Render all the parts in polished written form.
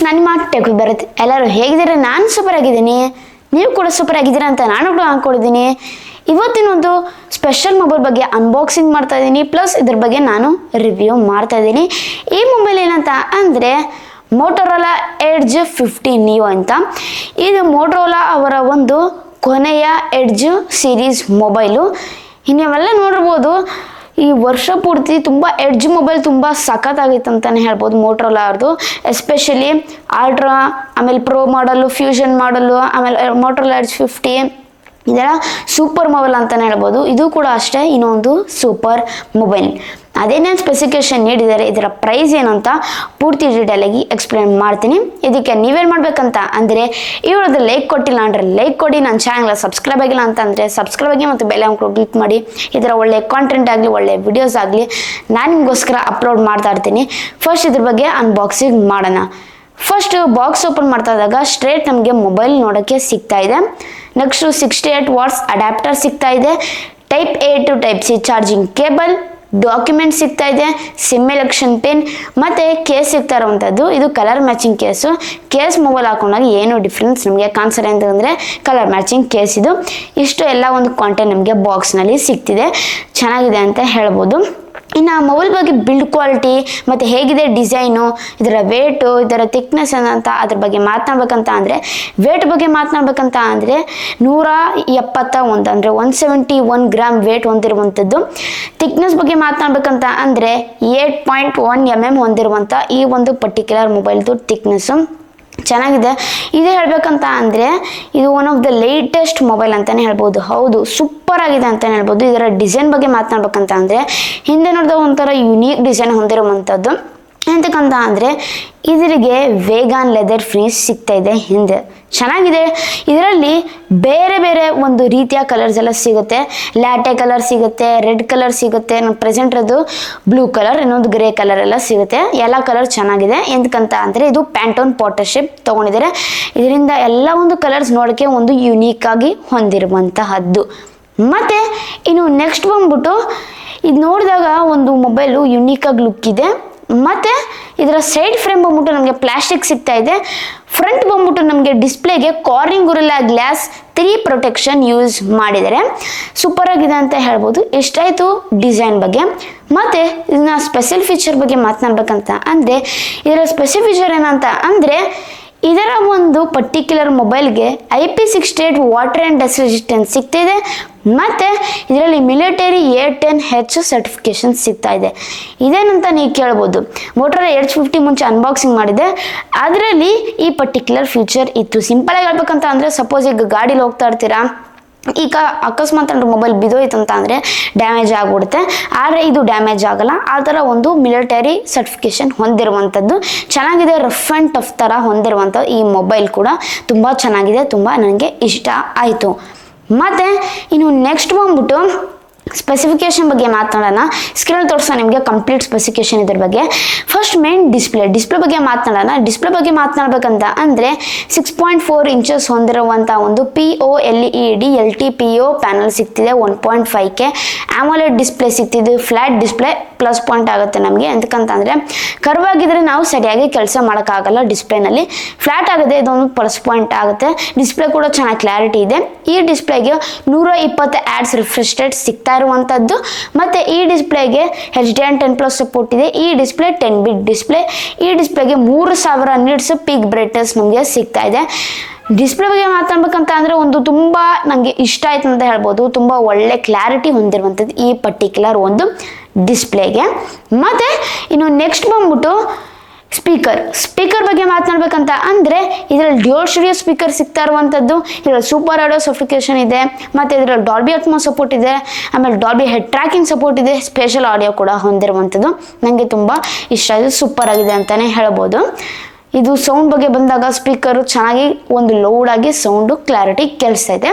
ನಾನು ನಿಮ್ಮ ಟೆಕ್ ಬರುತ್ತೆ. ಎಲ್ಲರೂ ಹೇಗಿದ್ದೀರಾ? ನಾನು ಸೂಪರ್ ಆಗಿದ್ದೀನಿ, ನೀವು ಕೂಡ ಸೂಪರ್ ಆಗಿದ್ದೀರಾ ಅಂತ ನಾನು ಕೂಡ ಅಂದ್ಕೊಂಡಿದ್ದೀನಿ. ಇವತ್ತಿನ ಒಂದು ಸ್ಪೆಷಲ್ ಮೊಬೈಲ್ ಬಗ್ಗೆ ಅನ್ಬಾಕ್ಸಿಂಗ್ ಮಾಡ್ತಾ ಇದ್ದೀನಿ, ಪ್ಲಸ್ ಇದ್ರ ಬಗ್ಗೆ ನಾನು ರಿವ್ಯೂ ಮಾಡ್ತಾ ಇದ್ದೀನಿ. ಈ ಮೊಬೈಲ್ ಏನಂತ ಅಂದರೆ ಮೋಟೋರೋಲಾ ಎಡ್ಜ್ 50 ನಿಯೋ ಅಂತ. ಇದು ಮೋಟೋರೋಲಾ ಅವರ ಒಂದು ಕೊನೆಯ ಎಡ್ಜ್ ಸೀರೀಸ್ ಮೊಬೈಲು. ನೀವೆಲ್ಲ ನೋಡಿರ್ಬೋದು, ಈ ವರ್ಷ ಪೂರ್ತಿ ತುಂಬ ಎಡ್ಜ್ ಮೊಬೈಲ್ ತುಂಬ ಸಖತ್ತಾಗಿತ್ತು ಅಂತಲೇ ಹೇಳ್ಬೋದು ಮೋಟೋರೋಲಾ ಅವ್ರದ್ದು. ಎಸ್ಪೆಷಲಿ ಆಲ್ಟ್ರಾ, ಆಮೇಲೆ ಪ್ರೋ ಮಾಡಲು, ಫ್ಯೂಷನ್ ಮಾಡಲು, ಆಮೇಲೆ ಮೋಟೋರೋಲಾ ಎಡ್ಜ್ 50 ಇದೆಲ್ಲ ಸೂಪರ್ ಮೊಬೈಲ್ ಅಂತಲೇ ಹೇಳ್ಬೋದು. ಇದು ಕೂಡ ಅಷ್ಟೇ ಇನ್ನೊಂದು ಸೂಪರ್ ಮೊಬೈಲ್. ಅದೇನೇನು ಸ್ಪೆಸಿಫಿಕೇಶನ್ ನೀಡಿದ್ದಾರೆ, ಇದರ ಪ್ರೈಸ್ ಏನು ಅಂತ ಪೂರ್ತಿ ಡೀಟೇಲಾಗಿ ಎಕ್ಸ್ಪ್ಲೇನ್ ಮಾಡ್ತೀನಿ. ಇದಕ್ಕೆ ನೀವೇನು ಮಾಡಬೇಕಂತ ಅಂದರೆ ಈ ವಿಡಿಯೋದ ಲೈಕ್ ಕೊಟ್ಟಿಲ್ಲ ಅಂದರೆ ಲೈಕ್ ಕೊಡಿ, ನನ್ನ ಚಾನಲ್ ಸಬ್ಸ್ಕ್ರೈಬ್ ಆಗಿಲ್ಲ ಅಂತಂದರೆ ಸಬ್ಸ್ಕ್ರೈಬ್ ಆಗಿ ಮತ್ತು ಬೆಲ್ ಐಕಾನ್ ಕ್ಲಿಕ್ ಮಾಡಿ. ಇದರ ಒಳ್ಳೆ ಕಾಂಟೆಂಟ್ ಆಗಲಿ, ಒಳ್ಳೆ ವಿಡಿಯೋಸ್ ಆಗಲಿ ನಾನು ನಿಮಗೋಸ್ಕರ ಅಪ್ಲೋಡ್ ಮಾಡ್ತಾ ಇರ್ತೀನಿ. ಫಸ್ಟ್ ಇದ್ರ ಬಗ್ಗೆ ಅನ್ಬಾಕ್ಸಿಂಗ್ ಮಾಡೋಣ. ಫಸ್ಟ್ ಬಾಕ್ಸ್ ಓಪನ್ ಮಾಡ್ತಾ ಇದ್ದಾಗ ಸ್ಟ್ರೇಟ್ ನಮಗೆ ಮೊಬೈಲ್ ನೋಡೋಕ್ಕೆ ಸಿಗ್ತಾ ಇದೆ. ನೆಕ್ಸ್ಟು 68 ವಾಟ್ಸ್ ಅಡ್ಯಾಪ್ಟರ್ ಸಿಗ್ತಾ ಇದೆ. Type A to type C charging cable, document ಸಿಗ್ತಾ ಇದೆ, ಸಿಮ್ ಎಲೆಕ್ಷನ್ ಪಿನ್ ಮತ್ತು ಕೇಸ್ ಸಿಗ್ತಾ ಇರುವಂಥದ್ದು. ಇದು colour matching case. Case mobile ಹಾಕೊಂಡಾಗ ಏನು ಡಿಫ್ರೆನ್ಸ್ ನಮಗೆ ಕಾಣಿಸಲ್ಲ ಅಂತಂದರೆ ಕಲರ್ ಮ್ಯಾಚಿಂಗ್ ಕೇಸ್ ಇದು. ಇಷ್ಟು ಎಲ್ಲ ಒಂದು ಕಾಂಟೆಂಟ್ ನಮಗೆ ಬಾಕ್ಸ್ನಲ್ಲಿ ಸಿಗ್ತಿದೆ, ಚೆನ್ನಾಗಿದೆ ಅಂತ ಹೇಳ್ಬೋದು. ಇನ್ನು ಮೊಬೈಲ್ ಬಗ್ಗೆ ಬಿಲ್ಡ್ ಕ್ವಾಲಿಟಿ ಮತ್ತು ಹೇಗಿದೆ ಡಿಸೈನು, ಇದರ ವೇಟು, ಇದರ ಥಿಕ್ನೆಸ್ ಏನಂತ ಅದ್ರ ಬಗ್ಗೆ ಮಾತನಾಡ್ಬೇಕಂತ ಅಂದರೆ ವೇಟ್ ಬಗ್ಗೆ ಮಾತನಾಡ್ಬೇಕಂತ ಅಂದರೆ 171 ಅಂದರೆ 171 ಗ್ರಾಮ್ ವೇಟ್ ಹೊಂದಿರುವಂಥದ್ದು. ಥಿಕ್ನೆಸ್ ಬಗ್ಗೆ ಮಾತನಾಡ್ಬೇಕಂತ ಅಂದರೆ 8.1 mm ಹೊಂದಿರುವಂಥ ಈ ಒಂದು ಪರ್ಟಿಕ್ಯುಲರ್ ಮೊಬೈಲ್ದು ಥಿಕ್ನೆಸ್ಸು ಚೆನ್ನಾಗಿದೆ. ಇದೇ ಹೇಳಬೇಕಂತ ಅಂದರೆ ಇದು one of the latest mobile ಅಂತಲೇ ಹೇಳ್ಬೋದು. ಹೌದು, ಸೂಪರ್ ಆಗಿದೆ ಅಂತಲೇ ಹೇಳ್ಬೋದು. ಇದರ ಡಿಸೈನ್ ಬಗ್ಗೆ ಮಾತನಾಡ್ಬೇಕಂತ ಅಂದರೆ ಹಿಂದೆ ನೋಡಿದ ಒಂಥರ ಯುನೀಕ್ ಡಿಸೈನ್ ಹೊಂದಿರುವಂಥದ್ದು. ಎಂತಕ್ಕಂತ ಅಂದರೆ ಇದರಿಗೆ ವೇಗಾನ್ ಲೆದರ್ ಫ್ರೀಸ್ ಸಿಗ್ತಾ ಇದೆ ಹಿಂದೆ, ಚೆನ್ನಾಗಿದೆ. ಇದರಲ್ಲಿ ಬೇರೆ ಬೇರೆ ಒಂದು ರೀತಿಯ ಕಲರ್ಸ್ ಎಲ್ಲ ಸಿಗುತ್ತೆ. ಲ್ಯಾಟೆ ಕಲರ್ ಸಿಗುತ್ತೆ, ರೆಡ್ ಕಲರ್ ಸಿಗುತ್ತೆ, ನಮ್ಮ ಪ್ರೆಸೆಂಟ್ ಇರೋದು ಬ್ಲೂ ಕಲರ್, ಇನ್ನೊಂದು ಗ್ರೇ ಕಲರ್ ಎಲ್ಲ ಸಿಗುತ್ತೆ. ಎಲ್ಲ ಕಲರ್ ಚೆನ್ನಾಗಿದೆ. ಎಂತಕ್ಕಂತ ಅಂದರೆ ಇದು ಪ್ಯಾಂಟೋನ್ ಪಾರ್ಟ್ನರ್ಶಿಪ್ ತೊಗೊಂಡಿದ್ದಾರೆ. ಇದರಿಂದ ಎಲ್ಲ ಒಂದು ಕಲರ್ಸ್ ನೋಡೋಕ್ಕೆ ಒಂದು ಯುನೀಕ್ ಆಗಿ ಹೊಂದಿರುವಂತಹದ್ದು. ಮತ್ತು ಇನ್ನು ನೆಕ್ಸ್ಟ್ ಬಂದ್ಬಿಟ್ಟು ಇದು ನೋಡಿದಾಗ ಒಂದು ಮೊಬೈಲು ಯುನೀಕಾಗಿ ಲುಕ್ ಇದೆ. ಮತ್ತು ಇದರ ಸೈಡ್ ಫ್ರೇಮ್ ಬಂದ್ಬಿಟ್ಟು ನಮಗೆ ಪ್ಲಾಸ್ಟಿಕ್ ಸಿಗ್ತಾ ಇದೆ. ಫ್ರಂಟ್ ಬಂದ್ಬಿಟ್ಟು ನಮಗೆ ಡಿಸ್ಪ್ಲೇಗೆ Corning Gorilla glass 3 protection use ಮಾಡಿದ್ದಾರೆ. ಸೂಪರ್ ಆಗಿದೆ ಅಂತ ಹೇಳ್ಬೋದು. ಇಷ್ಟಾಯಿತು ಡಿಸೈನ್ ಬಗ್ಗೆ. ಮತ್ತು ಇದನ್ನ ಸ್ಪೆಷಲ್ ಫೀಚರ್ ಬಗ್ಗೆ ಮಾತನಾಡ್ಬೇಕಂತ ಅಂದರೆ ಇದರ ಸ್ಪೆಷಲ್ ಫೀಚರ್ ಏನಂತ ಅಂದರೆ ಇದರ ಒಂದು ಪರ್ಟಿಕ್ಯುಲರ್ ಮೊಬೈಲ್ಗೆ IP68 water and dust resistance ಸಿಗ್ತಿದೆ. ಮತ್ತು ಇದರಲ್ಲಿ ಮಿಲಿಟರಿ A10H ಸರ್ಟಿಫಿಕೇಶನ್ ಸಿಗ್ತಾ ಇದೆ. ಇದೇನಂತ ನೀವು ಕೇಳ್ಬೋದು. ಮೋಟೋರೋಲಾ ಎಡ್ಜ್ 50 ಮುಂಚೆ ಅನ್ಬಾಕ್ಸಿಂಗ್ ಮಾಡಿದೆ, ಅದರಲ್ಲಿ ಈ ಪರ್ಟಿಕ್ಯುಲರ್ ಫೀಚರ್ ಇತ್ತು. ಸಿಂಪಲಾಗಿ ಹೇಳ್ಬೇಕಂತ ಅಂದರೆ ಸಪೋಸ್ ಈಗ ಗಾಡೀಲಿ ಹೋಗ್ತಾ ಇರ್ತೀರಾ, ಈಗ ಅಕಸ್ಮಾತ್ ಅಂದ್ರೆ ಮೊಬೈಲ್ ಬಿದ್ದೋಯ್ತು ಅಂತ ಅಂದರೆ ಡ್ಯಾಮೇಜ್ ಆಗಿಬಿಡುತ್ತೆ. ಆದರೆ ಇದು ಡ್ಯಾಮೇಜ್ ಆಗಲ್ಲ. ಆ ಥರ ಒಂದು ಮಿಲಿಟರಿ ಸರ್ಟಿಫಿಕೇಶನ್ ಹೊಂದಿರುವಂಥದ್ದು ಚೆನ್ನಾಗಿದೆ. ರಫ್ ಆ್ಯಂಡ್ ಟಫ್ ಥರ ಹೊಂದಿರುವಂಥದ್ದು ಈ ಮೊಬೈಲ್ ಕೂಡ ತುಂಬ ಚೆನ್ನಾಗಿದೆ, ತುಂಬ ನನಗೆ ಇಷ್ಟ ಆಯಿತು. ಮತ್ತು ಇನ್ನು ನೆಕ್ಸ್ಟ್ ಬಂದ್ಬಿಟ್ಟು ಸ್ಪೆಸಿಫಿಕೇಶನ್ ಬಗ್ಗೆ ಮಾತನಾಡೋಣ. ಸ್ಕ್ರೀನ್ ತೋರಿಸೋಣ ನಿಮಗೆ ಕಂಪ್ಲೀಟ್ ಸ್ಪೆಸಿಫಿಕೇಶನ್ ಇದ್ರ ಬಗ್ಗೆ. ಫಸ್ಟ್ ಮೇನ್ ಡಿಸ್ಪ್ಲೇ ಬಗ್ಗೆ ಮಾತನಾಡೋಣ. ಡಿಸ್ಪ್ಲೇ ಬಗ್ಗೆ ಮಾತನಾಡಬೇಕಂತ ಅಂದರೆ 6.4 ಇಂಚಸ್ ಹೊಂದಿರುವಂಥ ಒಂದು POLED LTPO ಪ್ಯಾನಲ್ ಸಿಗ್ತಿದೆ. 1.5K AMOLED ಡಿಸ್ಪ್ಲೇ ಸಿಗ್ತಿದೆ. ಫ್ಲ್ಯಾಟ್ ಡಿಸ್ಪ್ಲೇ ಪ್ಲಸ್ ಪಾಯಿಂಟ್ ಆಗುತ್ತೆ ನಮಗೆ. ಎಂತಕ್ಕಂತಂದರೆ ಕರ್ವ್ ಆಗಿದ್ರೆ ನಾವು ಸರಿಯಾಗಿ ಕೆಲಸ ಮಾಡೋಕ್ಕಾಗಲ್ಲ ಡಿಸ್ಪ್ಲೇನಲ್ಲಿ. ಫ್ಲ್ಯಾಟ್ ಆಗಿದೆ, ಇದೊಂದು ಪ್ಲಸ್ ಪಾಯಿಂಟ್ ಆಗುತ್ತೆ. ಡಿಸ್ಪ್ಲೇ ಕೂಡ ಚೆನ್ನಾಗಿ ಕ್ಲಾರಿಟಿ ಇದೆ. ಈ ಡಿಸ್ಪ್ಲೇಗೆ 120 Hz ರಿಫ್ರೆಶ್ ರೇಟ್ ಸಿಗ್ತಾ ಇರುವಂಥದ್ದು. ಮತ್ತು ಈ ಡಿಸ್ಪ್ಲೇಗೆ HDR10+ ಸಪೋರ್ಟ್ ಇದೆ. ಈ ಡಿಸ್ಪ್ಲೇ 10 ಬಿಟ್ ಡಿಸ್ಪ್ಲೇ. ಈ ಡಿಸ್ಪ್ಲೇಗೆ 3000 ನಿಟ್ಸ್ ಪೀಕ್ ಬ್ರೈಟ್ನೆಸ್ ನಮಗೆ ಸಿಗ್ತಾ ಇದೆ. ಡಿಸ್ಪ್ಲೇ ಬಗ್ಗೆ ಮಾತಾಡ್ಬೇಕಂತ ಅಂದರೆ ಒಂದು ತುಂಬ ನನಗೆ ಇಷ್ಟ ಆಯ್ತು ಅಂತ ಹೇಳ್ಬೋದು. ತುಂಬ ಒಳ್ಳೆ ಕ್ಲಾರಿಟಿ ಹೊಂದಿರುವಂಥದ್ದು ಈ ಪರ್ಟಿಕ್ಯುಲರ್ ಒಂದು ಡಿಸ್ಪ್ಲೇಗೆ. ಮತ್ತು ಇನ್ನು ನೆಕ್ಸ್ಟ್ ಬಂದ್ಬಿಟ್ಟು ಸ್ಪೀಕರ್ ಬಗ್ಗೆ ಮಾತನಾಡ್ಬೇಕಂತ ಅಂದರೆ ಇದರಲ್ಲಿ ಡ್ಯುಯಲ್ ಸ್ಟೀರಿಯೋ ಸ್ಪೀಕರ್ ಸಿಗ್ತಾ ಇರುವಂಥದ್ದು. ಇದರಲ್ಲಿ ಸೂಪರ್ ಆಡಿಯೋ ಸರ್ಟಿಫಿಕೇಶನ್ ಇದೆ. ಮತ್ತು ಇದರಲ್ಲಿ ಡಾಲ್ಬಿ ಅಟ್ಮೋಸ್ ಸಪೋರ್ಟ್ ಇದೆ. ಆಮೇಲೆ ಡಾಲ್ಬಿ ಹೆಡ್ ಟ್ರ್ಯಾಕಿಂಗ್ ಸಪೋರ್ಟ್ ಇದೆ. ಸ್ಪೆಷಲ್ ಆಡಿಯೋ ಕೂಡ ಹೊಂದಿರುವಂಥದ್ದು ನನಗೆ ತುಂಬ ಇಷ್ಟ ಆಯಿತು. ಸೂಪರ್ ಆಗಿದೆ ಅಂತಲೇ ಹೇಳ್ಬೋದು. ಇದು ಸೌಂಡ್ ಬಗ್ಗೆ ಬಂದಾಗ ಸ್ಪೀಕರು ಚೆನ್ನಾಗಿ ಒಂದು ಲೌಡಾಗಿ ಸೌಂಡು ಕ್ಲಾರಿಟಿ ಕೇಳಿಸ್ತಾ ಇದೆ.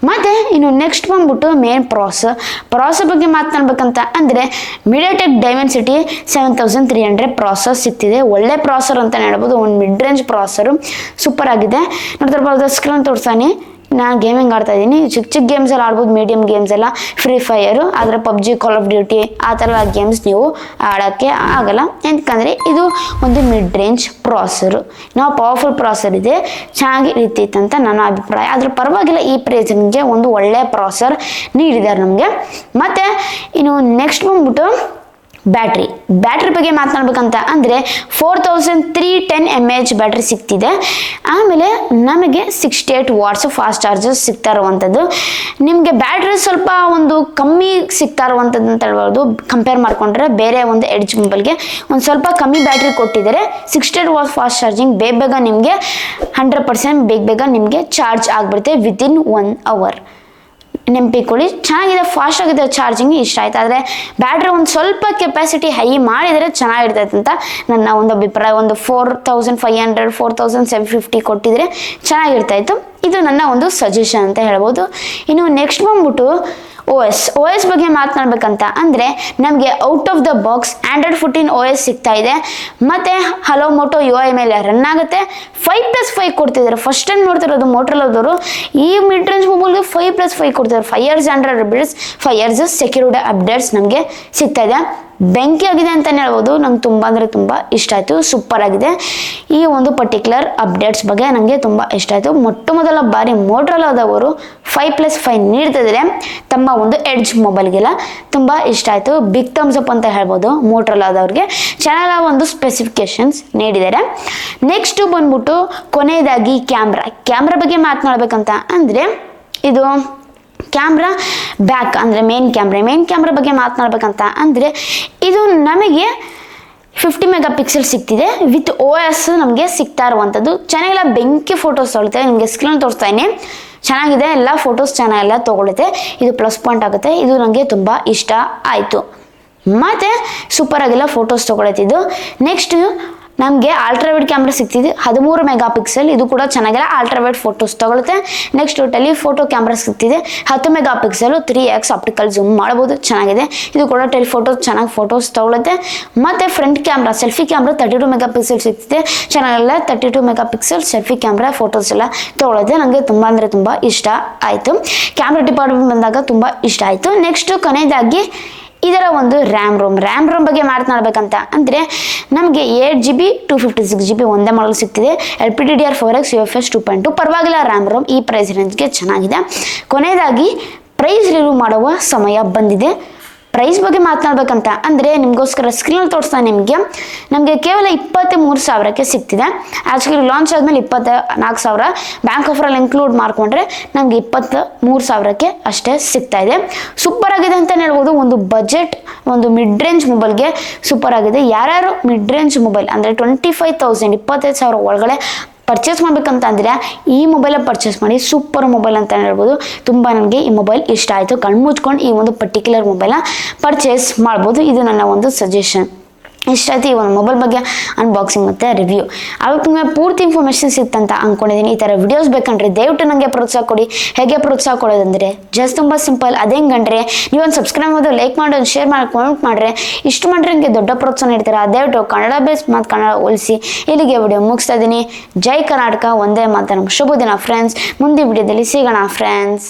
ಮತ್ತು ಇನ್ನು ನೆಕ್ಸ್ಟ್ ಬಂದ್ಬಿಟ್ಟು ಮೇನ್ ಪ್ರಾಸೆಸರ್ ಬಗ್ಗೆ ಮಾತನಾಡ್ಬೇಕಂತ ಅಂದರೆ ಮೀಡಿಯಾಟೆಕ್ ಡೈಮೆನ್ಸಿಟಿ 7300 ಪ್ರಾಸೆಸರ್ ಸಿಗ್ತಿದೆ. ಒಳ್ಳೆ ಪ್ರಾಸೆಸರ್ ಅಂತಲೇ ಹೇಳ್ಬೋದು. ಒಂದು ಮಿಡ್ ರೇಂಜ್ ಪ್ರಾಸೆಸರು ಸೂಪರ್ ಆಗಿದೆ. ನೋಡ್ತಿರ್ಬೋದು, ಸ್ಕ್ರೀನ್ ತೋರಿಸ್ತಾನೆ. ನಾನು ಗೇಮಿಂಗ್ ಆಡ್ತಾ ಇದ್ದೀನಿ. ಚಿಕ್ಕ ಚಿಕ್ಕ ಗೇಮ್ಸ್ ಎಲ್ಲ ಆಡ್ಬೋದು, ಮೀಡಿಯಮ್ ಗೇಮ್ಸ್ ಎಲ್ಲ, ಫ್ರೀ ಫೈರು, ಆದರೆ ಪಬ್ಜಿ, ಕಾಲ್ ಆಫ್ ಡ್ಯೂಟಿ ಆ ಥರ ಗೇಮ್ಸ್ ನೀವು ಆಡೋಕ್ಕೆ ಆಗಲ್ಲ. ಯಾಕಂದರೆ ಇದು ಒಂದು ಮಿಡ್ ರೇಂಜ್ ಪ್ರಾಸೆಸರು, ನಾವು ಪವರ್ಫುಲ್ ಪ್ರಾಸೆಸರ್ ಇದೆ, ಚೆನ್ನಾಗಿ ಇರ್ತಿತ್ತು ಅಂತ ನನ್ನ ಅಭಿಪ್ರಾಯ. ಆದರೆ ಪರವಾಗಿಲ್ಲ, ಈ ಪ್ರೈಸಿಗೆ ಒಂದು ಒಳ್ಳೆಯ ಪ್ರಾಸೆಸರ್ ನೀಡಿದ್ದಾರೆ ನಮಗೆ. ಮತ್ತು ಇನ್ನು ನೆಕ್ಸ್ಟ್ ಬಂದ್ಬಿಟ್ಟು ಬ್ಯಾಟ್ರಿ ಬಗ್ಗೆ ಮಾತನಾಡ್ಬೇಕಂತ ಅಂದರೆ 4310 mAh ಬ್ಯಾಟ್ರಿ ಸಿಗ್ತಿದೆ. ಆಮೇಲೆ ನಮಗೆ 68 ವಾಟ್ಸ್ ಫಾಸ್ಟ್ ಚಾರ್ಜಸ್ ಸಿಗ್ತಾ ಇರುವಂಥದ್ದು. ನಿಮಗೆ ಬ್ಯಾಟ್ರಿ ಸ್ವಲ್ಪ ಒಂದು ಕಮ್ಮಿ ಸಿಗ್ತಾ ಇರುವಂಥದ್ದು ಅಂತ ಹೇಳ್ಬೋದು. ಕಂಪೇರ್ ಮಾಡಿಕೊಂಡ್ರೆ ಬೇರೆ ಒಂದು ಎಡ್ಜ್ ಮೊಬೈಲ್ಗೆ ಒಂದು ಸ್ವಲ್ಪ ಕಮ್ಮಿ ಬ್ಯಾಟ್ರಿ ಕೊಟ್ಟಿದ್ದಾರೆ. 68 ವಾಟ್ಸ್ ಫಾಸ್ಟ್ ಚಾರ್ಜಿಂಗ್ ಬೇಗ ನಿಮಗೆ 100% ಬೇಗ ನಿಮಗೆ ಚಾರ್ಜ್ ಆಗಿಬಿಡುತ್ತೆ ವಿತಿನ್ 1 hour. ನೆನಪಿಕೊಳ್ಳಿ, ಚೆನ್ನಾಗಿದೆ, ಫಾಸ್ಟ್ ಆಗಿದೆ, ಚಾರ್ಜಿಂಗ್ ಇಷ್ಟ ಆಯ್ತು. ಆದರೆ ಬ್ಯಾಟ್ರಿ ಒಂದು ಸ್ವಲ್ಪ ಕೆಪಾಸಿಟಿ ಹೈ ಮಾಡಿದರೆ ಚೆನ್ನಾಗಿರ್ತೈತೆ ಅಂತ ನನ್ನ ಒಂದು ಅಭಿಪ್ರಾಯ. ಒಂದು 4500 4750 ಕೊಟ್ಟಿದ್ರೆ ಚೆನ್ನಾಗಿರ್ತಾಯಿತ್ತು. ಇದು ನನ್ನ ಒಂದು ಸಜೆಷನ್ ಅಂತ ಹೇಳ್ಬೋದು. ಇನ್ನು ನೆಕ್ಸ್ಟ್ ಬಂದ್ಬಿಟ್ಟು OS ಬಗ್ಗೆ ಮಾತನಾಡ್ಬೇಕಂತ ಅಂದರೆ ನಮಗೆ out of the box Android 14 OS ಸಿಗ್ತಾ ಇದೆ. ಮತ್ತು ಹಲೋ ಮೋಟೋ UI ಮೇಲೆ ರನ್ ಆಗುತ್ತೆ. 5+5 ಕೊಡ್ತಿದ್ದಾರೆ. ಫಸ್ಟ್ ಟೈಮ್ ನೋಡ್ತಿರೋದು ಮೋಟೋರೋಲಾದವರು ಈ ಮಿಡ್ ರೇಂಜ್ ಮೊಬೈಲ್ಗೆ 5+5 ಕೊಡ್ತಿದ್ದಾರೆ. 5 years Android updates, 5 years security updates ನಮಗೆ ಸಿಗ್ತಾ ಇದೆ. ಬೆಂಕಿ ಆಗಿದೆ ಅಂತಲೇ ಹೇಳ್ಬೋದು. ನಂಗೆ ತುಂಬ ಅಂದರೆ ತುಂಬ ಇಷ್ಟ ಆಯಿತು, ಸೂಪರ್ ಆಗಿದೆ. ಈ ಒಂದು ಪರ್ಟಿಕ್ಯುಲರ್ ಅಪ್ಡೇಟ್ಸ್ ಬಗ್ಗೆ ನನಗೆ ತುಂಬ ಇಷ್ಟ ಆಯಿತು. ಮೊಟ್ಟ ಮೊದಲ ಬಾರಿ ಮೋಟೋರೋಲಾದವರು 5+5 ನೀಡ್ತಿದ್ದಾರೆ ತಮ್ಮ ಒಂದು ಎಡ್ಜ್ ಮೊಬೈಲ್ಗೆಲ್ಲ. ತುಂಬ ಇಷ್ಟ ಆಯಿತು, ಬಿಗ್ ಥಮ್ಸ್ ಅಪ್ ಅಂತ ಹೇಳ್ಬೋದು ಮೋಟೋರೋಲಾದವ್ರಿಗೆ. ಚೆನ್ನಾಗಿ ಒಂದು ಸ್ಪೆಸಿಫಿಕೇಶನ್ಸ್ ನೀಡಿದ್ದಾರೆ. ನೆಕ್ಸ್ಟು ಬಂದ್ಬಿಟ್ಟು ಕೊನೆಯದಾಗಿ ಕ್ಯಾಮ್ರಾ ಬಗ್ಗೆ ಮಾತನಾಡ್ಬೇಕಂತ ಅಂದರೆ ಇದು ಕ್ಯಾಮ್ರಾ ಬ್ಯಾಕ್ ಅಂದರೆ ಮೇನ್ ಕ್ಯಾಮ್ರಾ ಬಗ್ಗೆ ಮಾತನಾಡ್ಬೇಕಂತ ಅಂದರೆ ಇದು ನಮಗೆ 50 ಮೆಗಾಪಿಕ್ಸೆಲ್ ಸಿಗ್ತಿದೆ. ವಿತ್ OS ನಮಗೆ ಸಿಗ್ತಾ ಇರುವಂಥದ್ದು. ಚೆನ್ನಾಗೆಲ್ಲ ಬೆಂಕಿ ಫೋಟೋಸ್ ತೊಗೊಳುತ್ತೆ. ನಿಮಗೆ ಸ್ಕ್ರೀನ್ ತೋರಿಸ್ತಾ ಇದ್ದೀನಿ, ಚೆನ್ನಾಗಿದೆ, ಎಲ್ಲ ಫೋಟೋಸ್ ಚೆನ್ನಾಗೆಲ್ಲ ತೊಗೊಳುತ್ತೆ. ಇದು ಪ್ಲಸ್ ಪಾಯಿಂಟ್ ಆಗುತ್ತೆ. ಇದು ನನಗೆ ತುಂಬ ಇಷ್ಟ ಆಯಿತು. ಮತ್ತು ಸೂಪರಾಗೆಲ್ಲ ಫೋಟೋಸ್ ತೊಗೊಳತ್ತಿದ್ದು. ನೆಕ್ಸ್ಟ್ ನಮಗೆ ಅಲ್ಟ್ರಾವೈಡ್ ಕ್ಯಾಮ್ರಾ ಸಿಗ್ತಿದೆ 13 ಮೆಗಾಪಿಕ್ಸೆಲ್. ಇದು ಕೂಡ ಚೆನ್ನಾಗಿಲ್ಲ, ಅಲ್ಟ್ರಾವೈಡ್ ಫೋಟೋಸ್ ತಗೊಳುತ್ತೆ. ನೆಕ್ಸ್ಟ್ ಟೆಲಿಫೋಟೋ ಕ್ಯಾಮ್ರಾ ಸಿಗ್ತಿದೆ 10 ಮೆಗಾಪಿಕ್ಸೆಲ್, 3x ಆಪ್ಟಿಕಲ್ ಝೂಮ್ ಮಾಡ್ಬೋದು, ಚೆನ್ನಾಗಿದೆ. ಇದು ಕೂಡ ಟೆಲಿಫೋಟೋ ಚೆನ್ನಾಗಿ ಫೋಟೋಸ್ ತಗೊಳುತ್ತೆ. ಮತ್ತು front camera selfie camera 32 megapixel ಸಿಗ್ತಿದೆ, ಚೆನ್ನಾಗಿಲ್ಲ. 32 ಮೆಗಾಪಿಕ್ಸೆಲ್ ಸೆಲ್ಫಿ ಕ್ಯಾಮ್ರಾ ಫೋಟೋಸ್ ಎಲ್ಲ ತಗೊಳುತ್ತೆ. ನನಗೆ ತುಂಬ ಅಂದರೆ ತುಂಬ ಇಷ್ಟ ಆಯಿತು. ಕ್ಯಾಮ್ರಾ ಡಿಪಾರ್ಟ್ಮೆಂಟ್ ಬಂದಾಗ ತುಂಬ ಇಷ್ಟ ಆಯಿತು. ನೆಕ್ಸ್ಟು ಕೊನೆಯದಾಗಿ ಇದರ ಒಂದು ರ್ಯಾಮ್ ರೋಮ್ ಬಗ್ಗೆ ಮಾತನಾಡಬೇಕಂತ ಅಂದರೆ ನಮಗೆ 8GB 256GB ಒಂದೇ ಮಾಡಲ್ ಸಿಗ್ತಿದೆ. LPDDR4X UFS 2.2 ಪರವಾಗಿಲ್ಲ. ರ್ಯಾಮ್ ರೋಮ್ ಈ ಪ್ರೈಸ್ ರೇಂಜ್ಗೆ ಚೆನ್ನಾಗಿದೆ. ಕೊನೆಯದಾಗಿ ಪ್ರೈಸ್ ರಿವ್ಯೂ ಮಾಡುವ ಸಮಯ ಬಂದಿದೆ. ಪ್ರೈಸ್ ಬಗ್ಗೆ ಮಾತನಾಡಬೇಕಂತ ಅಂದರೆ ನಿಮಗೋಸ್ಕರ ಸ್ಕ್ರೀನಲ್ಲಿ ತೋರಿಸ್ತಾನೆ. ನಮಗೆ ಕೇವಲ 23,000ಕ್ಕೆ ಸಿಗ್ತಿದೆ. ಆ್ಯಕ್ಚುಲಿ ಲಾಂಚ್ ಆದಮೇಲೆ 24,000 ಬ್ಯಾಂಕ್ ಆಫರಲ್ಲಿ ಇನ್ಕ್ಲೂಡ್ ಮಾಡಿಕೊಂಡ್ರೆ ನಮಗೆ 23,000ಕ್ಕೆ ಅಷ್ಟೇ ಸಿಗ್ತಾ ಇದೆ. ಸೂಪರ್ ಆಗಿದೆ ಅಂತಲೇ ಹೇಳ್ಬೋದು. ಒಂದು ಬಜೆಟ್, ಒಂದು ಮಿಡ್ ರೇಂಜ್ ಮೊಬೈಲ್ಗೆ ಸೂಪರ್ ಆಗಿದೆ. ಯಾರ್ಯಾರು ಮಿಡ್ ರೇಂಜ್ ಮೊಬೈಲ್ ಅಂದರೆ 25,000 25,000 ಒಳಗಡೆ ಪರ್ಚೇಸ್ ಮಾಡ್ಬೇಕಂತ ಅಂದರೆ ಈ ಮೊಬೈಲ ಪರ್ಚೇಸ್ ಮಾಡಿ. ಸೂಪರ್ ಮೊಬೈಲ್ ಅಂತ ಹೇಳ್ಬೋದು. ತುಂಬ ನನಗೆ ಈ ಮೊಬೈಲ್ ಇಷ್ಟ ಆಯಿತು. ಕಣ್ಮುಚ್ಕೊಂಡು ಈ ಒಂದು ಪರ್ಟಿಕ್ಯುಲರ್ ಮೊಬೈಲ್ನ ಪರ್ಚೇಸ್ ಮಾಡ್ಬೋದು. ಇದು ನನ್ನ ಒಂದು ಸಜೆಷನ್. ಇಷ್ಟ ಆಯ್ತು ಈ ಒಂದು ಮೊಬೈಲ್ ಬಗ್ಗೆ ಅನ್ಬಾಕ್ಸಿಂಗ್ ಮತ್ತು ರಿವ್ಯೂ. ಅದಕ್ಕೆ ನಿಮಗೆ ಪೂರ್ತಿ ಇನ್ಫಾರ್ಮೇಷನ್ ಸಿಗ್ತಂತ ಅಂದ್ಕೊಂಡಿದ್ದೀನಿ. ಈ ಥರ ವಿಡಿಯೋಸ್ ಬೇಕಂದ್ರೆ ದಯವಿಟ್ಟು ನನಗೆ ಪ್ರೋತ್ಸಾಹ ಕೊಡಿ. ಹೇಗೆ ಪ್ರೋತ್ಸಾಹ ಕೊಡೋದಂದರೆ ಜಸ್ಟ್ ತುಂಬ ಸಿಂಪಲ್. ಅದೇಂಗಂದ್ರೆ ನೀವೊಂದು ಸಬ್ಸ್ಕ್ರೈಬ್ ಮಾಡೋದು, ಲೈಕ್ ಮಾಡೋದು, ಶೇರ್ ಮಾಡಿ, ಕಾಮೆಂಟ್ ಮಾಡಿದ್ರೆ ಇಷ್ಟು ಮಾಡಿದ್ರೆ ನನಗೆ ದೊಡ್ಡ ಪ್ರೋತ್ಸಾಹ ನೀಡ್ತಾರೆ. ದಯವಿಟ್ಟು ಕನ್ನಡ ಬೇಸ್ ಮತ್ತು ಕನ್ನಡ ಹೋಲಿಸಿ ಇಲ್ಲಿಗೆ ವಿಡಿಯೋ ಮುಗಿಸ್ತಾ ಇದ್ದೀನಿ. ಜೈ ಕರ್ನಾಟಕ, ಒಂದೇ ಮಾತರಂ. ಶುಭ ದಿನ ಫ್ರೆಂಡ್ಸ್. ಮುಂದಿನ ವಿಡಿಯೋದಲ್ಲಿ ಸಿಗೋಣ ಫ್ರೆಂಡ್ಸ್.